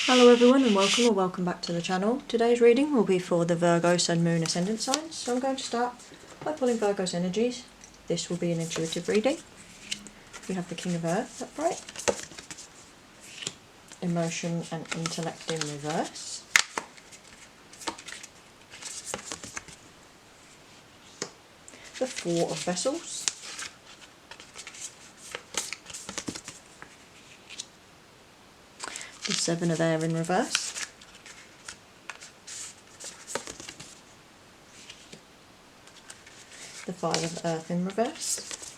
Hello everyone and welcome back to the channel. Today's reading will be for the Virgo Sun, Moon, Ascendant signs. So I'm going to start by pulling Virgo's energies. This will be an intuitive reading. We have the King of Earth upright, Emotion and Intellect in reverse, the Four of Vessels, the Seven of Air in reverse, the Five of Earth in reverse.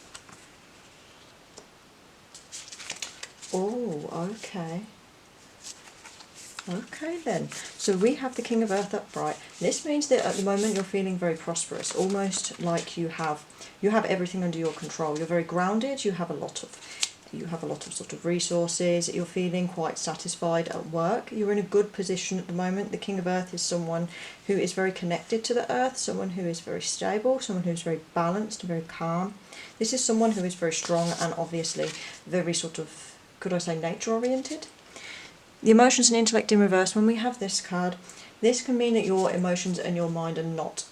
Oh, okay. Okay then, so we have the King of Earth upright. This means that at the moment you're feeling very prosperous, almost like you have everything under your control. You're very grounded, you have a lot of sort of resources, you're feeling quite satisfied at work, you're in a good position at the moment. The King of Earth is someone who is very connected to the earth, someone who is very stable, someone who is very balanced, very calm. This is someone who is very strong and obviously very sort of, could I say, nature oriented. The emotions and intellect in reverse, when we have this card, this can mean that your emotions and your mind are not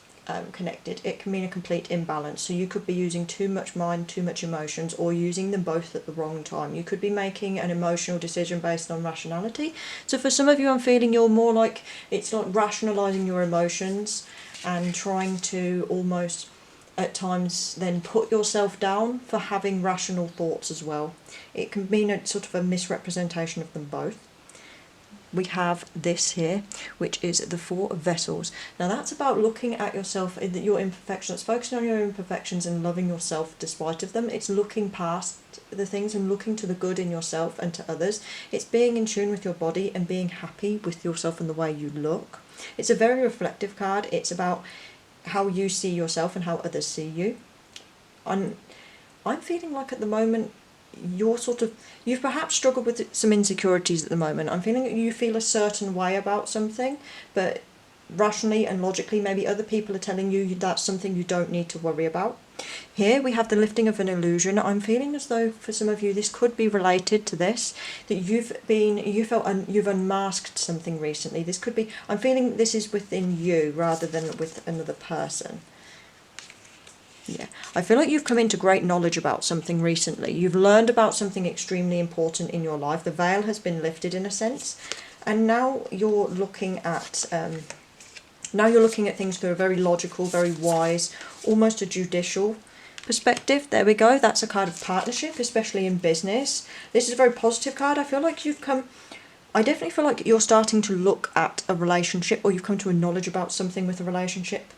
connected. It can mean a complete imbalance. So you could be using too much mind, too much emotions, or using them both at the wrong time. You could be making an emotional decision based on rationality. So for some of you, I'm feeling you're more like, it's like rationalising your emotions and trying to almost at times then put yourself down for having rational thoughts as well. It can mean a sort of a misrepresentation of them both. We have this here, which is the Four of Vessels. Now that's about looking at yourself, your imperfections. It's focusing on your imperfections and loving yourself despite of them. It's looking past the things and looking to the good in yourself and to others. It's being in tune with your body and being happy with yourself and the way you look. It's a very reflective card. It's about how you see yourself and how others see you. I'm feeling like at the moment you've perhaps struggled with some insecurities at the moment. I'm feeling that you feel a certain way about something, but rationally and logically maybe other people are telling you that's something you don't need to worry about. Here we have the lifting of an illusion. I'm feeling as though for some of you this could be related to this, that you've unmasked something recently. This could be, I'm feeling this is within you rather than with another person. Yeah, I feel like you've come into great knowledge about something recently. You've learned about something extremely important in your life. The veil has been lifted in a sense, and now you're looking at things through a very logical, very wise, almost a judicial perspective. There we go. That's a card of partnership, especially in business. This is a very positive card. I definitely feel like you're starting to look at a relationship, or you've come to a knowledge about something with a relationship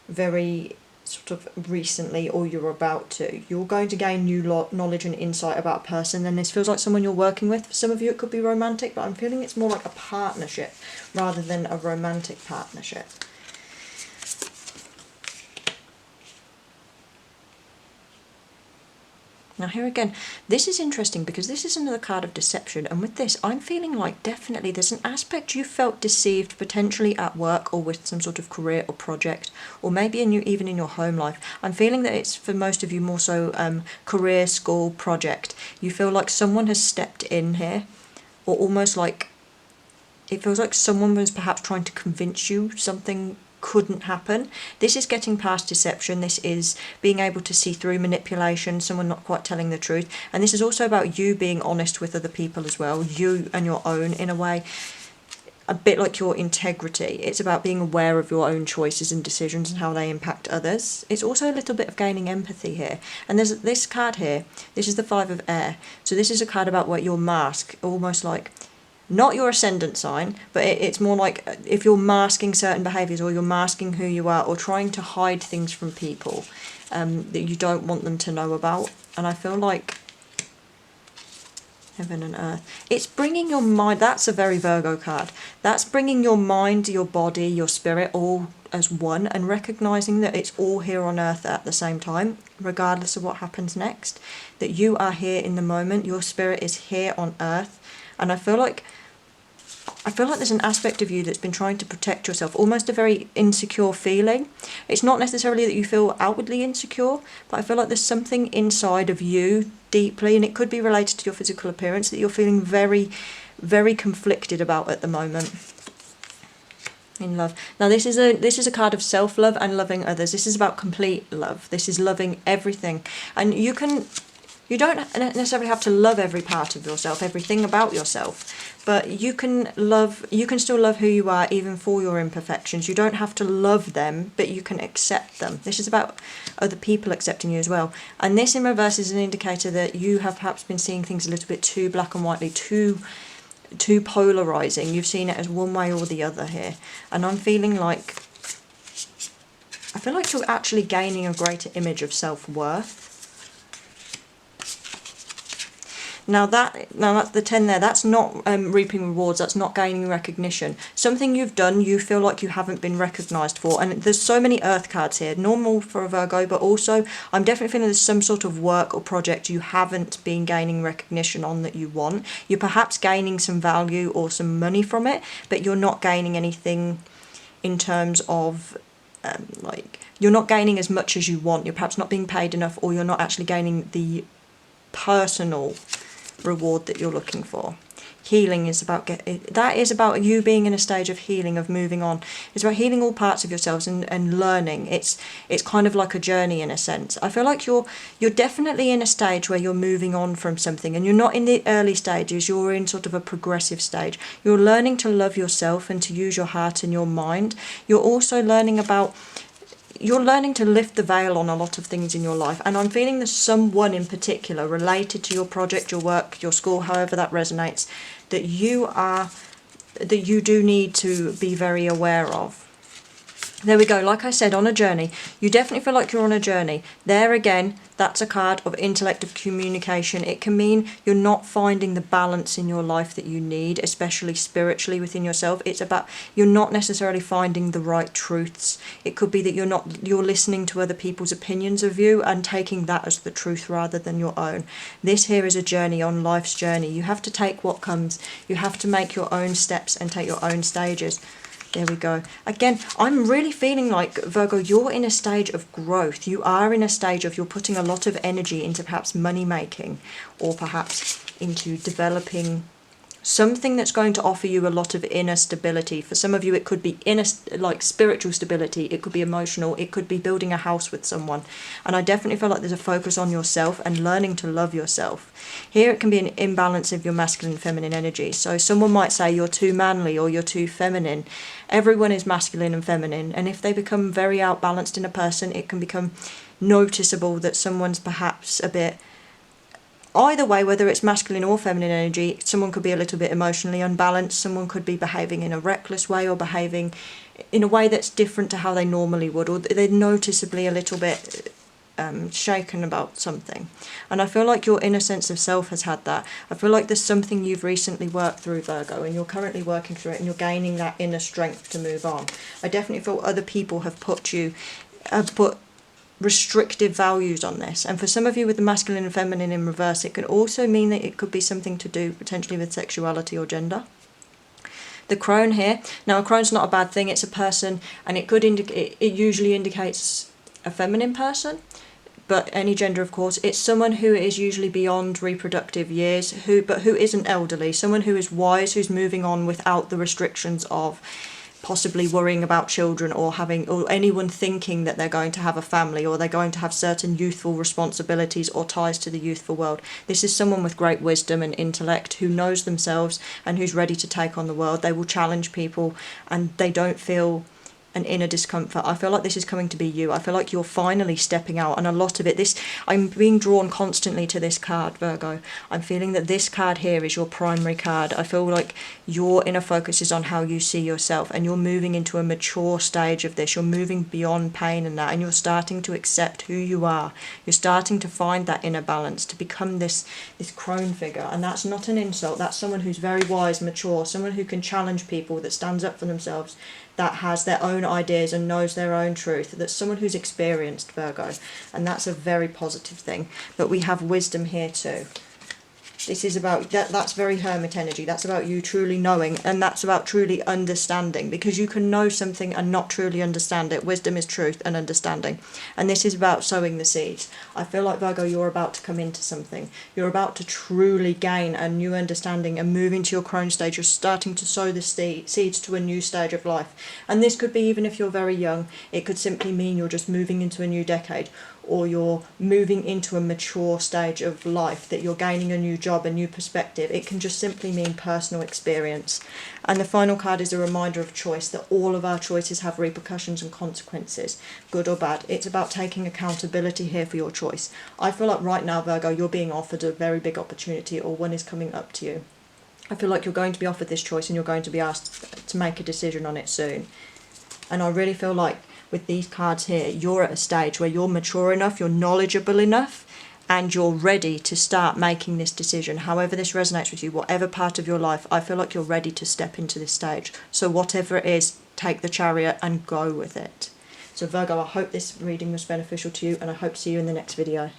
very sort of recently, or you're about to. You're going to gain new knowledge and insight about a person, and this feels like someone you're working with. For some of you it could be romantic, but I'm feeling it's more like a partnership rather than a romantic partnership. Now here again, this is interesting because this is another card of deception, and with this I'm feeling like definitely there's an aspect you felt deceived potentially at work or with some sort of career or project, or maybe even in your home life. I'm feeling that it's for most of you more so career, school, project. You feel like someone has stepped in here, or almost like it feels like someone was perhaps trying to convince you something couldn't happen. This is getting past deception. This is being able to see through manipulation, someone not quite telling the truth. And this is also about you being honest with other people as well, you and your own, in a way, a bit like your integrity. It's about being aware of your own choices and decisions and how they impact others. It's also a little bit of gaining empathy here. And there's this card here. This is the Five of Air. So this is a card about what your mask, almost like not your ascendant sign, but it's more like if you're masking certain behaviours, or you're masking who you are, or trying to hide things from people that you don't want them to know about. And I feel like Heaven and Earth, it's bringing your mind, that's a very Virgo card, that's bringing your mind, your body, your spirit all as one, and recognising that it's all here on Earth at the same time, regardless of what happens next, that you are here in the moment, your spirit is here on Earth. And I feel like there's an aspect of you that's been trying to protect yourself, almost a very insecure feeling. It's not necessarily that you feel outwardly insecure, but I feel like there's something inside of you deeply, and it could be related to your physical appearance, that you're feeling very very conflicted about at the moment in love. Now this is a card of self-love and loving others. This is about complete love. This is loving everything. And you don't necessarily have to love every part of yourself, everything about yourself, but you can still love who you are even for your imperfections. You don't have to love them, but you can accept them. This is about other people accepting you as well. And this in reverse is an indicator that you have perhaps been seeing things a little bit too black and whitely, too polarizing. You've seen it as one way or the other here. And I feel like you're actually gaining a greater image of self-worth. Now that's the 10 there. That's not reaping rewards. That's not gaining recognition. Something you've done, you feel like you haven't been recognised for. And there's so many earth cards here. Normal for a Virgo, but also I'm definitely feeling there's some sort of work or project you haven't been gaining recognition on that you want. You're perhaps gaining some value or some money from it, but you're not gaining anything in terms of you're not gaining as much as you want. You're perhaps not being paid enough, or you're not actually gaining the personal reward that you're looking for. Healing is about that is about you being in a stage of healing, of moving on. It's about healing all parts of yourselves and learning. It's kind of like a journey in a sense. I feel like you're definitely in a stage where you're moving on from something, and you're not in the early stages. You're in sort of a progressive stage. You're learning to love yourself and to use your heart and your mind. You're also learning to lift the veil on a lot of things in your life. And I'm feeling there's someone in particular related to your project, your work, your school, however that resonates, that you do need to be very aware of. There we go. Like I said, on a journey. You definitely feel like you're on a journey. There again, that's a card of intellect, of communication. It can mean you're not finding the balance in your life that you need, especially spiritually within yourself. It's about you're not necessarily finding the right truths. It could be that you're listening to other people's opinions of you and taking that as the truth rather than your own. This here is a journey, on life's journey. You have to take what comes. You have to make your own steps and take your own stages. There we go. Again, I'm really feeling like, Virgo, you're in a stage of growth. You are in a stage of, you're putting a lot of energy into perhaps money making, or perhaps into developing something that's going to offer you a lot of inner stability. For some of you, it could be inner, like spiritual stability. It could be emotional. It could be building a house with someone. And I definitely feel like there's a focus on yourself and learning to love yourself. Here it can be an imbalance of your masculine and feminine energy. So someone might say you're too manly or you're too feminine. Everyone is masculine and feminine. And if they become very outbalanced in a person, it can become noticeable that someone's perhaps a bit... Either way, whether it's masculine or feminine energy, someone could be a little bit emotionally unbalanced, someone could be behaving in a reckless way or behaving in a way that's different to how they normally would, or they're noticeably a little bit shaken about something. And I feel like your inner sense of self has had that. I feel like there's something you've recently worked through, Virgo, and you're currently working through it, and you're gaining that inner strength to move on. I definitely feel other people have put restrictive values on this, and for some of you with the masculine and feminine in reverse, it can also mean that it could be something to do potentially with sexuality or gender. The crone here, now a crone's not a bad thing, it's a person, and it could indicate, it usually indicates a feminine person, but any gender of course. It's someone who is usually beyond reproductive years, who isn't elderly, someone who is wise, who's moving on without the restrictions of possibly worrying about children, or anyone thinking that they're going to have a family, or they're going to have certain youthful responsibilities or ties to the youthful world. This is someone with great wisdom and intellect, who knows themselves and who's ready to take on the world. They will challenge people, and they don't feel an inner discomfort. I feel like this is coming to be you. I feel like you're finally stepping out, and a lot of it, I'm being drawn constantly to this card, Virgo. I'm feeling that this card here is your primary card. I feel like your inner focus is on how you see yourself, and you're moving into a mature stage of this. You're moving beyond pain and that, and you're starting to accept who you are. You're starting to find that inner balance to become this crone figure, and that's not an insult. That's someone who's very wise, mature, someone who can challenge people, that stands up for themselves, that has their own ideas and knows their own truth. That's someone who's experienced, Virgo, and that's a very positive thing. But we have wisdom here too. This is about, that's very hermit energy. That's about you truly knowing, and that's about truly understanding, because you can know something and not truly understand it. Wisdom is truth and understanding. And this is about sowing the seeds. I feel like, Virgo, you're about to come into something. You're about to truly gain a new understanding and move into your crone stage. You're starting to sow the seeds to a new stage of life. And this could be, even if you're very young, it could simply mean you're just moving into a new decade, or you're moving into a mature stage of life, that you're gaining a new job, a new perspective. It can just simply mean personal experience. And the final card is a reminder of choice, that all of our choices have repercussions and consequences, good or bad. It's about taking accountability here for your choice. I feel like right now, Virgo, you're being offered a very big opportunity, or one is coming up to you. I feel like you're going to be offered this choice and you're going to be asked to make a decision on it soon. And I really feel like with these cards here, you're at a stage where you're mature enough, you're knowledgeable enough, and you're ready to start making this decision. However this resonates with you, whatever part of your life, I feel like you're ready to step into this stage. So whatever it is, take the chariot and go with it. So Virgo, I hope this reading was beneficial to you, and I hope to see you in the next video.